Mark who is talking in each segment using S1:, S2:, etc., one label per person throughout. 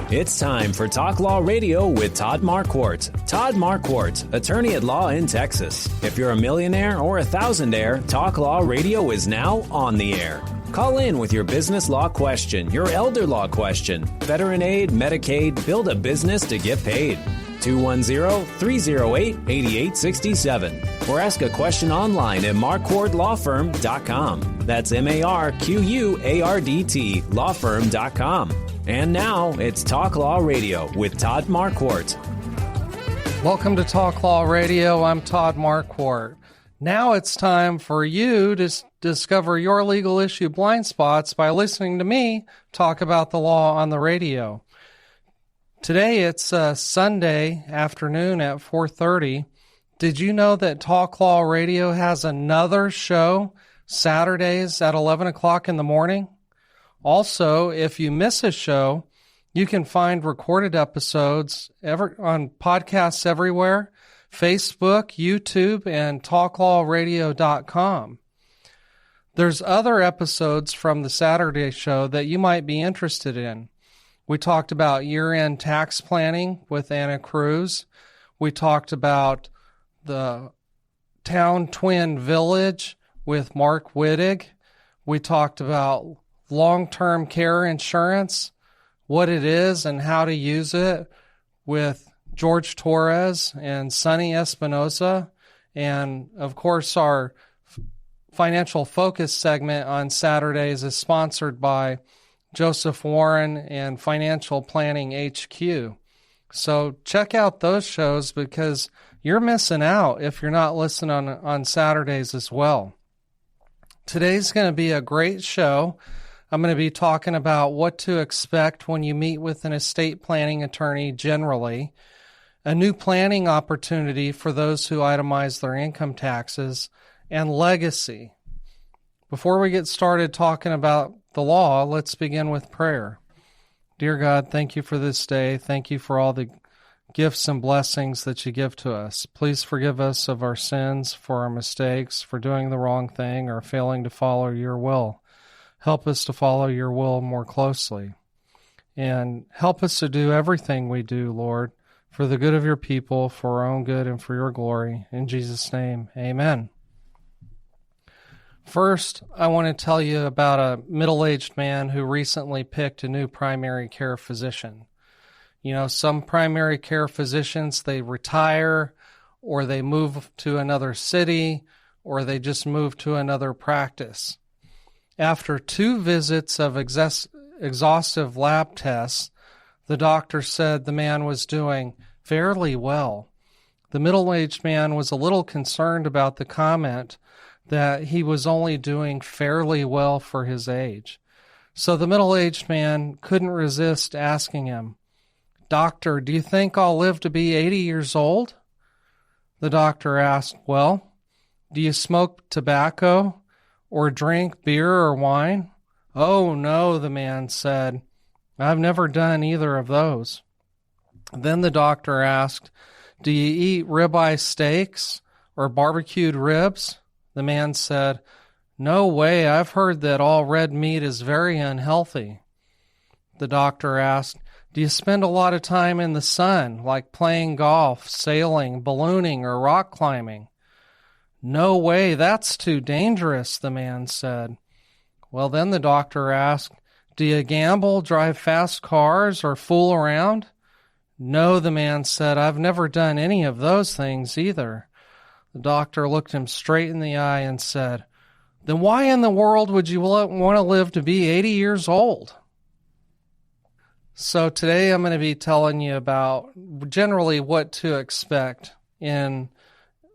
S1: It's time for Talk Law Radio with Todd Marquardt. Todd Marquardt, attorney at law in Texas. If you're a millionaire or a thousandaire, Talk Law Radio is now on the air. Call in with your business law question, your elder law question, veteran aid, Medicaid, build a business to get paid. 210-308-8867. Or ask a question online at marquardtlawfirm.com. That's MARQUARDT lawfirm.com. And now it's Talk Law Radio with Todd Marquardt.
S2: Welcome to Talk Law Radio. I'm Todd Marquardt. Now it's time for you to discover your legal issue blind spots by listening to me talk about the law on the radio. Today it's Sunday afternoon at 4:30. Did you know that Talk Law Radio has another show Saturdays at 11 o'clock in the morning? Also, if you miss a show, you can find recorded episodes on podcasts everywhere, Facebook, YouTube, and talklawradio.com. There's other episodes from the Saturday show that you might be interested in. We talked about year-end tax planning with Anna Cruz. We talked about the Town Twin Village with Mark Wittig. We talked about long-term care insurance, what it is and how to use it with George Torres and Sonny Espinosa. And, of course, our Financial Focus segment on Saturdays is sponsored by Joseph Warren and Financial Planning HQ. So check out those shows because you're missing out if you're not listening on Saturdays as well. Today's going to be a great show. I'm going to be talking about what to expect when you meet with an estate planning attorney generally, a new planning opportunity for those who itemize their income taxes, and legacy. Before we get started talking about the law, let's begin with prayer. Dear God, thank you for this day. Thank you for all the gifts and blessings that you give to us. Please forgive us of our sins, for our mistakes, for doing the wrong thing or failing to follow your will. Help us to follow your will more closely. And help us to do everything we do, Lord, for the good of your people, for our own good, and for your glory. In Jesus' name, amen. First, I want to tell you about a middle-aged man who recently picked a new primary care physician. You know, some primary care physicians, they retire, or they move to another city, or they just move to another practice. After 2 visits of exhaustive lab tests, the doctor said the man was doing fairly well. The middle-aged man was a little concerned about the comment that he was only doing fairly well for his age. So the middle-aged man couldn't resist asking him, "Doctor, do you think I'll live to be 80 years old?" The doctor asked, "Well, do you smoke tobacco or drink beer or wine?" "Oh, no," the man said. "I've never done either of those." Then the doctor asked, "Do you eat ribeye steaks or barbecued ribs?" The man said, "No way, I've heard that all red meat is very unhealthy." The doctor asked, "Do you spend a lot of time in the sun, like playing golf, sailing, ballooning, or rock climbing?" "No way, that's too dangerous," the man said. Well, then the doctor asked, "Do you gamble, drive fast cars, or fool around?" "No," the man said, "I've never done any of those things either." The doctor looked him straight in the eye and said, "Then why in the world would you want to live to be 80 years old?" So today I'm going to be telling you about generally what to expect in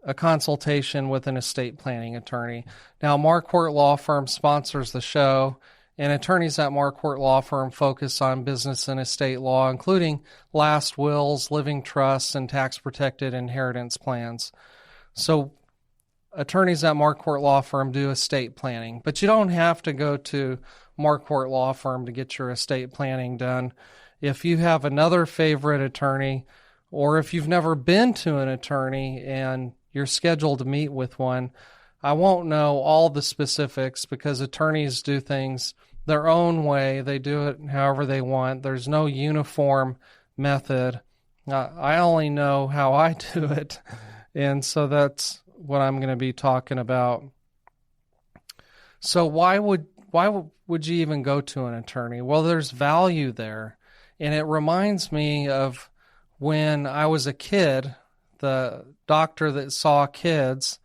S2: a consultation with an estate planning attorney. Now, Marquardt Law Firm sponsors the show, and attorneys at Marquardt Law Firm focus on business and estate law, including last wills, living trusts, and tax-protected inheritance plans. So attorneys at Marquardt Law Firm do estate planning, but you don't have to go to Marquardt Law Firm to get your estate planning done. If you have another favorite attorney, or if you've never been to an attorney and you're scheduled to meet with one, I won't know all the specifics because attorneys do things their own way. They do it however they want. There's no uniform method. I only know how I do it, and so that's what I'm going to be talking about. So why would you even go to an attorney? Well, there's value there, and it reminds me of when I was a kid. The doctor that saw kids,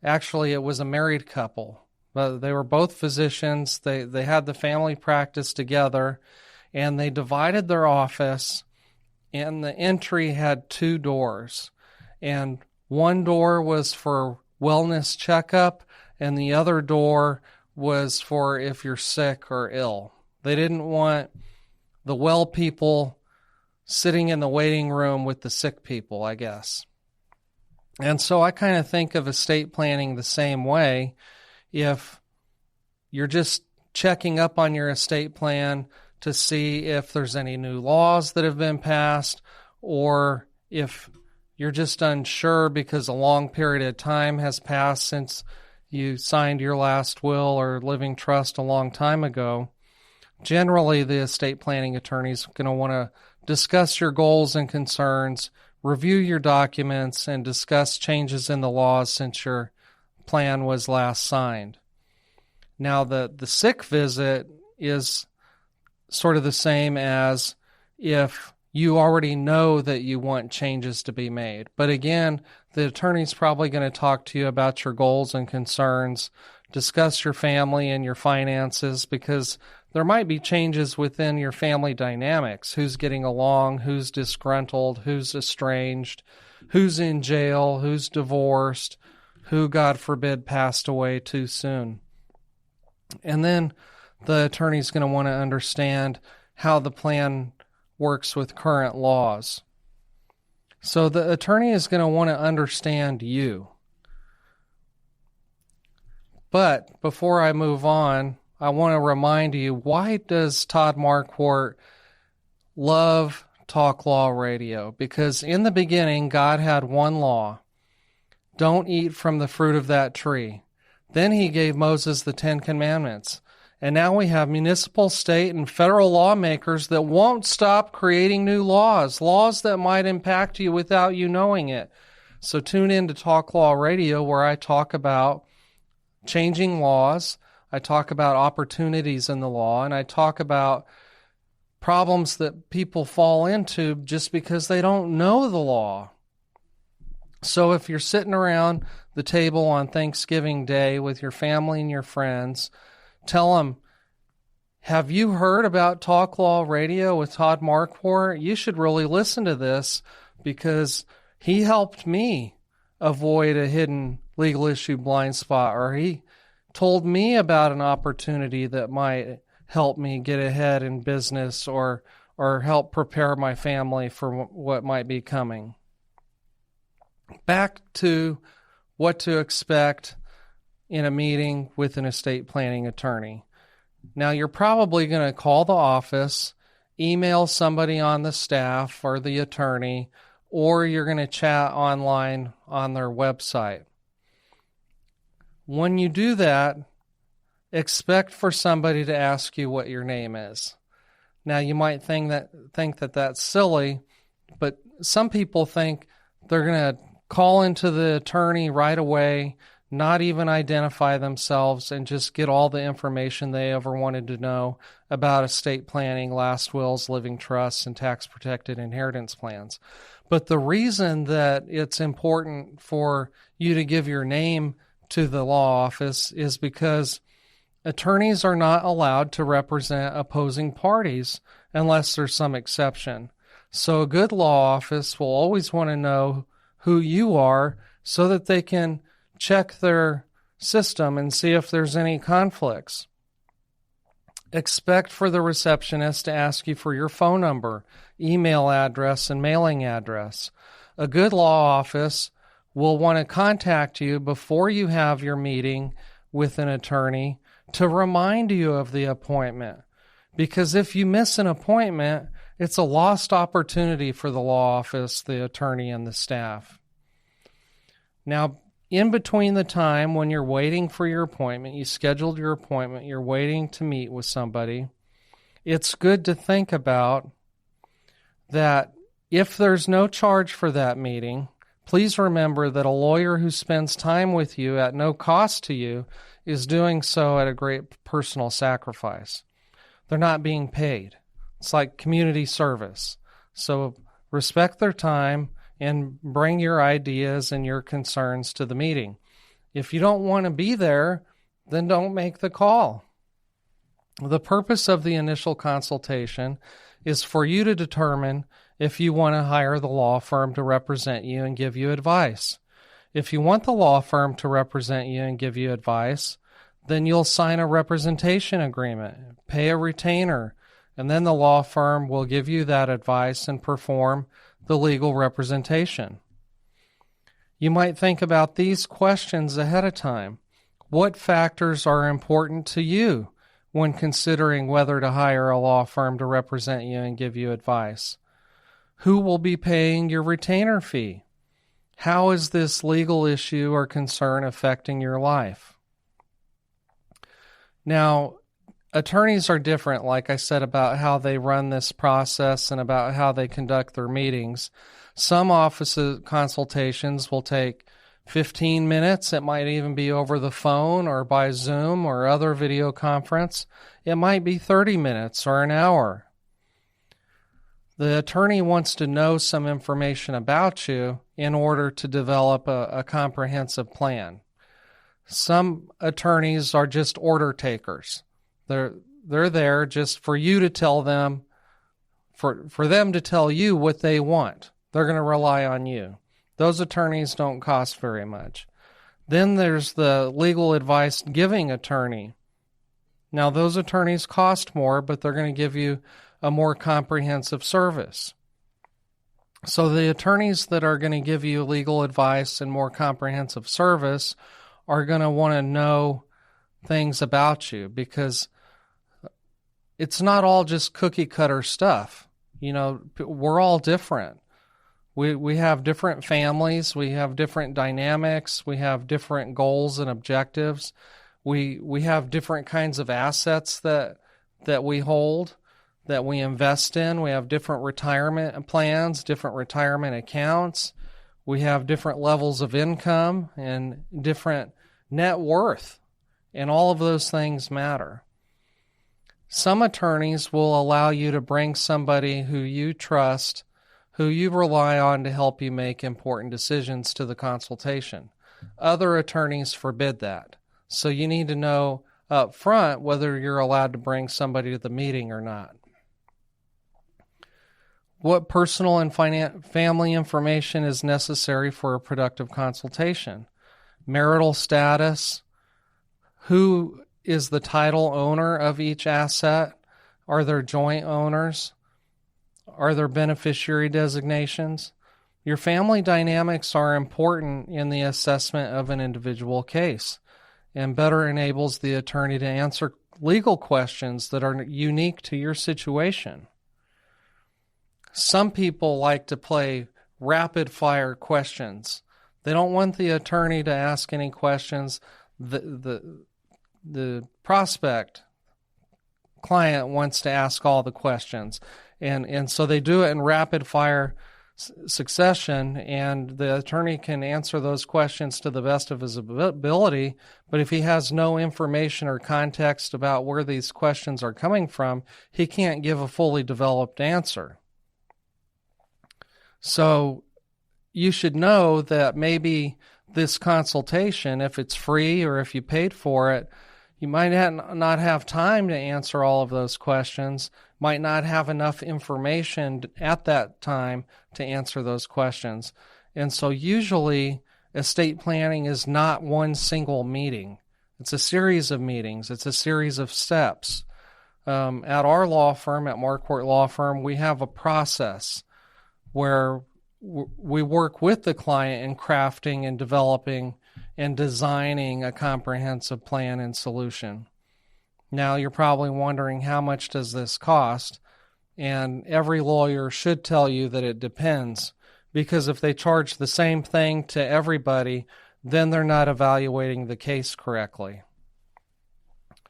S2: actually it was a married couple, but they were both physicians. They had the family practice together, and they divided their office, and the entry had 2 doors, and one door was for wellness checkup, and the other door was for if you're sick or ill. They didn't want the well people sitting in the waiting room with the sick people, I guess. And so I kind of think of estate planning the same way. If you're just checking up on your estate plan to see if there's any new laws that have been passed, or if you're just unsure because a long period of time has passed since you signed your last will or living trust a long time ago, generally the estate planning attorney is going to want to discuss your goals and concerns, review your documents, and discuss changes in the laws since your plan was last signed. Now, the sick visit is sort of the same as if you already know that you want changes to be made. But again, the attorney's probably going to talk to you about your goals and concerns, discuss your family and your finances, because there might be changes within your family dynamics. Who's getting along, who's disgruntled, who's estranged, who's in jail, who's divorced, who, God forbid, passed away too soon. And then the attorney's going to want to understand how the plan works with current laws. So the attorney is going to want to understand you. But before I move on, I want to remind you, why does Todd Marquardt love Talk Law Radio? Because in the beginning, God had one law: don't eat from the fruit of that tree. Then he gave Moses the 10 Commandments. And now we have municipal, state, and federal lawmakers that won't stop creating new laws that might impact you without you knowing it. So tune in to Talk Law Radio, where I talk about changing laws, I talk about opportunities in the law, and I talk about problems that people fall into just because they don't know the law. So if you're sitting around the table on Thanksgiving Day with your family and your friends, tell them, have you heard about Talk Law Radio with Todd Marquardt? You should really listen to this, because he helped me avoid a hidden legal issue blind spot, or he told me about an opportunity that might help me get ahead in business, or help prepare my family for what might be coming. Back to what to expect in a meeting with an estate planning attorney. Now, you're probably going to call the office, email somebody on the staff or the attorney, or you're going to chat online on their website. When you do that, expect for somebody to ask you what your name is. Now, you might think that that's silly, but some people think they're going to call into the attorney right away, not even identify themselves, and just get all the information they ever wanted to know about estate planning, last wills, living trusts, and tax-protected inheritance plans. But the reason that it's important for you to give your name to the law office is because attorneys are not allowed to represent opposing parties unless there's some exception. So a good law office will always want to know who you are so that they can check their system and see if there's any conflicts. Expect for the receptionist to ask you for your phone number, email address, and mailing address. A good law office will want to contact you before you have your meeting with an attorney to remind you of the appointment. Because if you miss an appointment, it's a lost opportunity for the law office, the attorney, and the staff. Now, in between the time when you're waiting for your appointment, you scheduled your appointment, you're waiting to meet with somebody, it's good to think about that if there's no charge for that meeting, please remember that a lawyer who spends time with you at no cost to you is doing so at a great personal sacrifice. They're not being paid. It's like community service. So respect their time and bring your ideas and your concerns to the meeting. If you don't want to be there, then don't make the call. The purpose of the initial consultation is for you to determine if you want to hire the law firm to represent you and give you advice. If you want the law firm to represent you and give you advice, then you'll sign a representation agreement, pay a retainer, and then the law firm will give you that advice and perform the legal representation. You might think about these questions ahead of time. What factors are important to you when considering whether to hire a law firm to represent you and give you advice? Who will be paying your retainer fee? How is this legal issue or concern affecting your life? Now, attorneys are different, like I said, about how they run this process and about how they conduct their meetings. Some office consultations will take 15 minutes. It might even be over the phone or by Zoom or other video conference. It might be 30 minutes or an hour. The attorney wants to know some information about you in order to develop a comprehensive plan. Some attorneys are just order takers. They're there just for you to tell them, for them to tell you what they want. They're going to rely on you. Those attorneys don't cost very much. Then there's the legal advice giving attorney. Now, those attorneys cost more, but they're going to give you a more comprehensive service. So the attorneys that are going to give you legal advice and more comprehensive service are going to want to know things about you, because it's not all just cookie cutter stuff. You know, we're all different. We have different families, we have different dynamics, we have different goals and objectives. We have different kinds of assets that we hold, that we invest in. We have different retirement plans, different retirement accounts. We have different levels of income and different net worth, and all of those things matter. Some attorneys will allow you to bring somebody who you trust, who you rely on to help you make important decisions to the consultation. Other attorneys forbid that. So you need to know up front whether you're allowed to bring somebody to the meeting or not. What personal and family information is necessary for a productive consultation? Marital status, who is the title owner of each asset? Are there joint owners? Are there beneficiary designations? Your family dynamics are important in the assessment of an individual case and better enables the attorney to answer legal questions that are unique to your situation. Some people like to play rapid fire questions. They don't want the attorney to ask any questions. The prospect client wants to ask all the questions. And so they do it in rapid fire succession, and the attorney can answer those questions to the best of his ability, but if he has no information or context about where these questions are coming from, he can't give a fully developed answer. So you should know that maybe this consultation, if it's free or if you paid for it, you might not have time to answer all of those questions, might not have enough information at that time to answer those questions. And so usually estate planning is not one single meeting. It's a series of meetings. It's a series of steps. At our law firm, at Marquardt Law Firm, we have a process where we work with the client in crafting and developing and designing a comprehensive plan and solution. Now, you're probably wondering, how much does this cost? And every lawyer should tell you that it depends, because if they charge the same thing to everybody, then they're not evaluating the case correctly.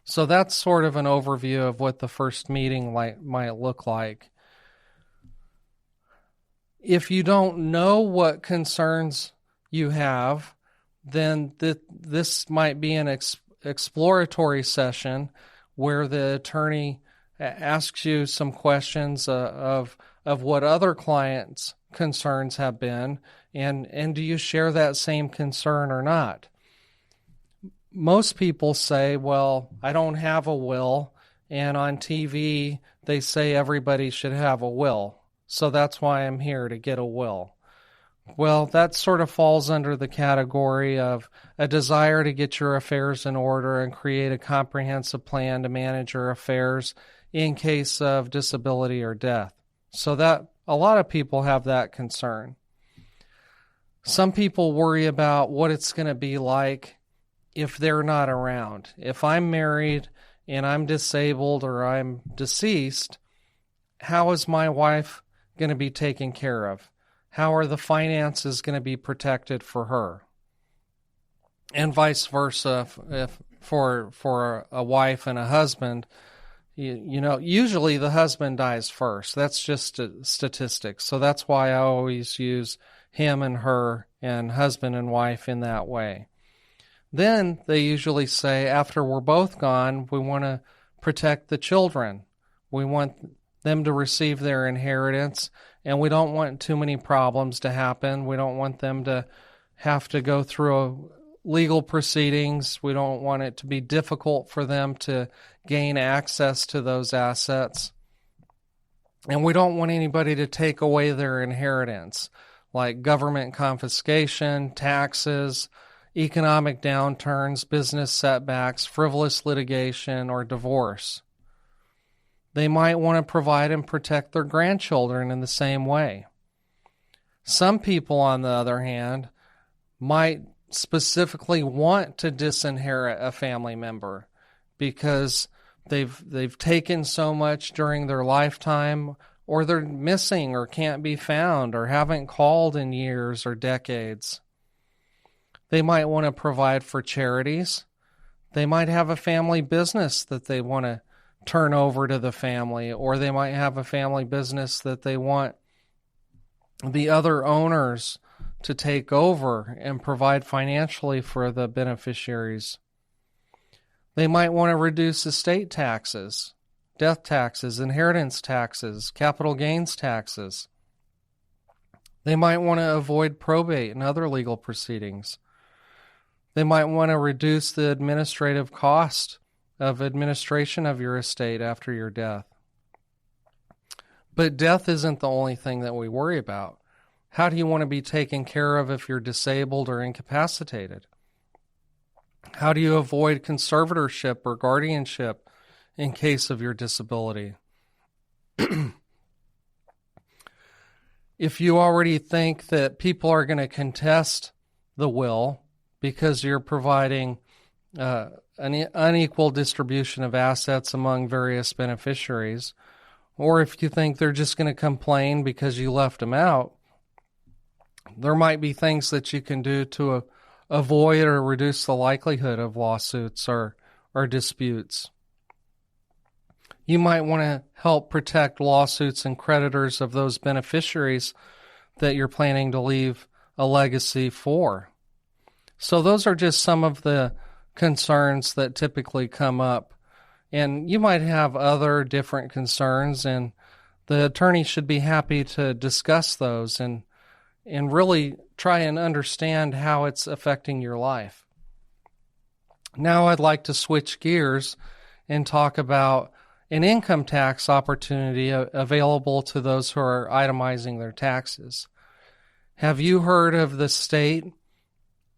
S2: So that's sort of an overview of what the first meeting might look like. If you don't know what concerns you have, then this might be an exploratory session where the attorney asks you some questions of what other clients' concerns have been, and do you share that same concern or not? Most people say, well, I don't have a will, and on TV they say everybody should have a will, so that's why I'm here, to get a will. Well, that sort of falls under the category of a desire to get your affairs in order and create a comprehensive plan to manage your affairs in case of disability or death. So that a lot of people have that concern. Some people worry about what it's going to be like if they're not around. If I'm married and I'm disabled or I'm deceased, how is my wife going to be taken care of? How are the finances going to be protected for her? And vice versa, if for a wife and a husband, you know, usually the husband dies first. That's just statistics. So that's why I always use him and her and husband and wife in that way. Then they usually say, after we're both gone, we want to protect the children. We want them to receive their inheritance, and we don't want too many problems to happen. We don't want them to have to go through legal proceedings. We don't want it to be difficult for them to gain access to those assets. And we don't want anybody to take away their inheritance, like government confiscation, taxes, economic downturns, business setbacks, frivolous litigation, or divorce. They might want to provide and protect their grandchildren in the same way. Some people, on the other hand, might specifically want to disinherit a family member because they've taken so much during their lifetime, or they're missing or can't be found or haven't called in years or decades. They might want to provide for charities. They might have a family business that they want to turn over to the family, or they might have a family business that they want the other owners to take over and provide financially for the beneficiaries. They might want to reduce estate taxes, death taxes, inheritance taxes, capital gains taxes. They might want to avoid probate and other legal proceedings. They might want to reduce the administrative cost of administration of your estate after your death. But death isn't the only thing that we worry about. How do you want to be taken care of if you're disabled or incapacitated? How do you avoid conservatorship or guardianship in case of your disability? If you already think that people are going to contest the will because you're providing an unequal distribution of assets among various beneficiaries, or if you think they're just going to complain because you left them out, there might be things that you can do to avoid or reduce the likelihood of lawsuits or disputes. You might want to help protect lawsuits and creditors of those beneficiaries that you're planning to leave a legacy for. So those are just some of the concerns that typically come up. And you might have other different concerns, and the attorney should be happy to discuss those and really try and understand how it's affecting your life. Now I'd like to switch gears and talk about an income tax opportunity available to those who are itemizing their taxes. Have you heard of the state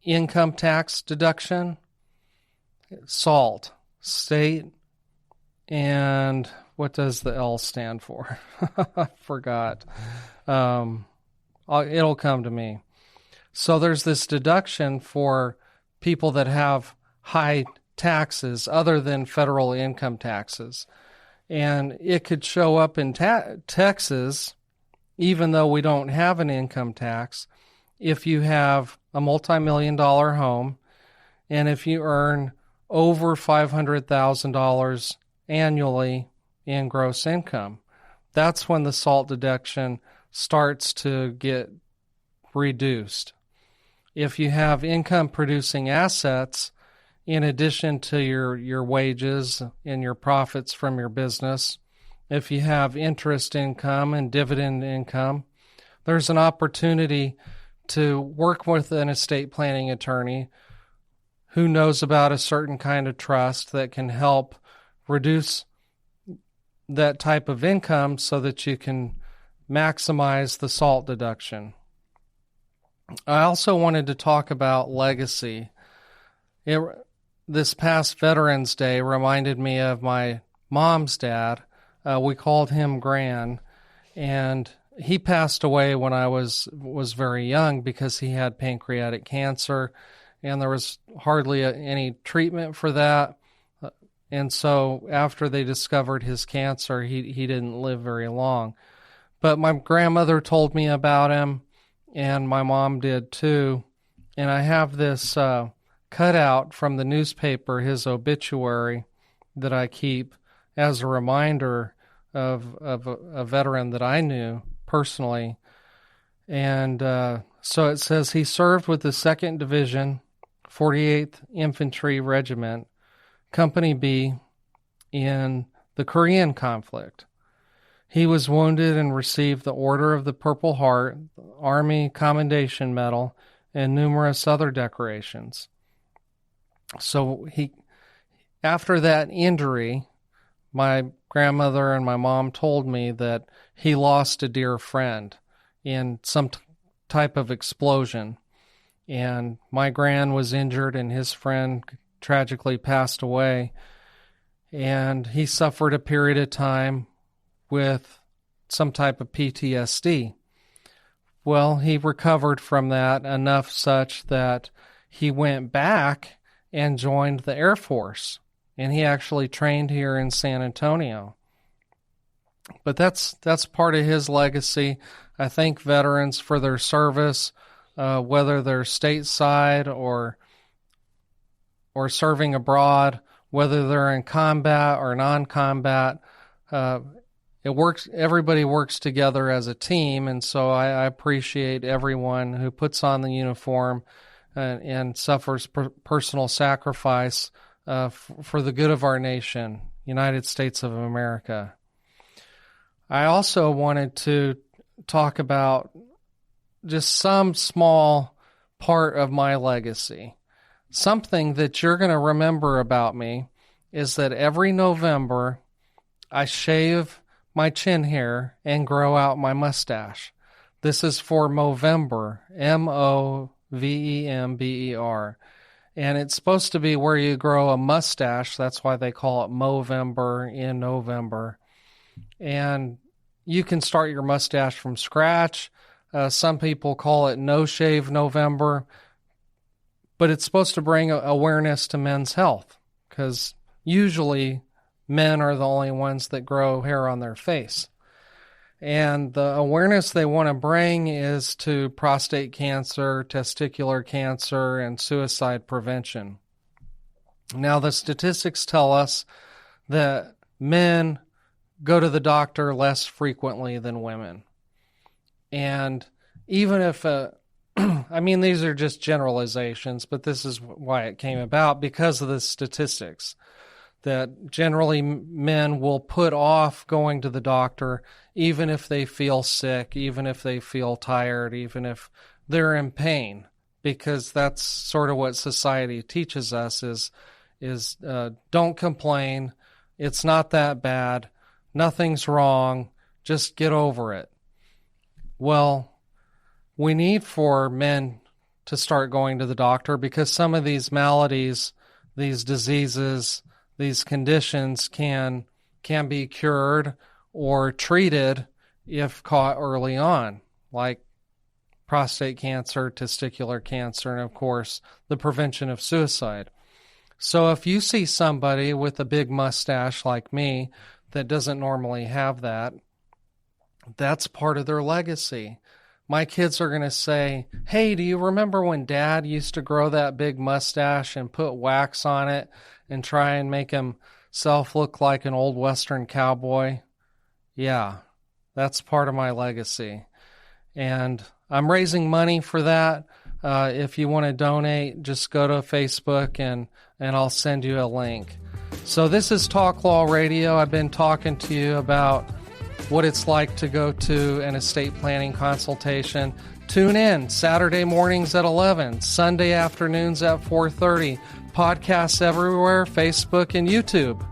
S2: income tax deduction? SALT, state, and what does the L stand for? I forgot. It'll come to me. So there's this deduction for people that have high taxes other than federal income taxes. And it could show up in Texas, even though we don't have an income tax, if you have a multi-million-dollar home, and if you earn over $500,000 annually in gross income. That's when the SALT deduction starts to get reduced. If you have income-producing assets, in addition to your wages and your profits from your business, if you have interest income and dividend income, there's an opportunity to work with an estate planning attorney who knows about a certain kind of trust that can help reduce that type of income so that you can maximize the SALT deduction. I also wanted to talk about legacy. This past Veterans Day reminded me of my mom's dad. We called him Gran, and he passed away when I was very young because he had pancreatic cancer, and there was hardly any treatment for that. And so after they discovered his cancer, he didn't live very long. But my grandmother told me about him, and my mom did too. And I have this cutout from the newspaper, his obituary, that I keep as a reminder of a veteran that I knew personally. And so it says he served with the 2nd Division, 48th Infantry Regiment, Company B, in the Korean conflict. He was wounded and received the Order of the Purple Heart, Army Commendation Medal, and numerous other decorations. So after that injury, my grandmother and my mom told me that he lost a dear friend in some type of explosion. And my gran was injured and his friend tragically passed away. And he suffered a period of time with some type of PTSD. Well, he recovered from that enough such that he went back and joined the Air Force. And he actually trained here in San Antonio. But that's part of his legacy. I thank veterans for their service, whether they're stateside or serving abroad, whether they're in combat or non-combat. It works. Everybody works together as a team, and so I appreciate everyone who puts on the uniform and suffers personal sacrifice for the good of our nation, United States of America. I also wanted to talk about just some small part of my legacy. Something that you're going to remember about me is that every November I shave my chin hair and grow out my mustache. This is for Movember, Movember. And it's supposed to be where you grow a mustache. That's why they call it Movember in November. And you can start your mustache from scratch. Some people call it No Shave November. But it's supposed to bring awareness to men's health, because usually men are the only ones that grow hair on their face. And the awareness they want to bring is to prostate cancer, testicular cancer, and suicide prevention. Now, the statistics tell us that men go to the doctor less frequently than women. And even if, I mean, these are just generalizations, but this is why it came about, because of the statistics. That generally men will put off going to the doctor even if they feel sick, even if they feel tired, even if they're in pain, because that's sort of what society teaches us is don't complain, it's not that bad, nothing's wrong, just get over it. Well, we need for men to start going to the doctor, because some of these maladies, these diseases, these conditions can be cured or treated if caught early on, like prostate cancer, testicular cancer, and of course, the prevention of suicide. So if you see somebody with a big mustache like me that doesn't normally have that, that's part of their legacy. my kids are going to say, hey, do you remember when Dad used to grow that big mustache and put wax on it and try and make himself look like an old Western cowboy? Yeah, that's part of my legacy. And I'm raising money for that. If you want to donate, just go to Facebook and I'll send you a link. So this is Talk Law Radio. I've been talking to you about what it's like to go to an estate planning consultation. Tune in Saturday mornings at 11, Sunday afternoons at 4:30. Podcasts everywhere, Facebook and YouTube.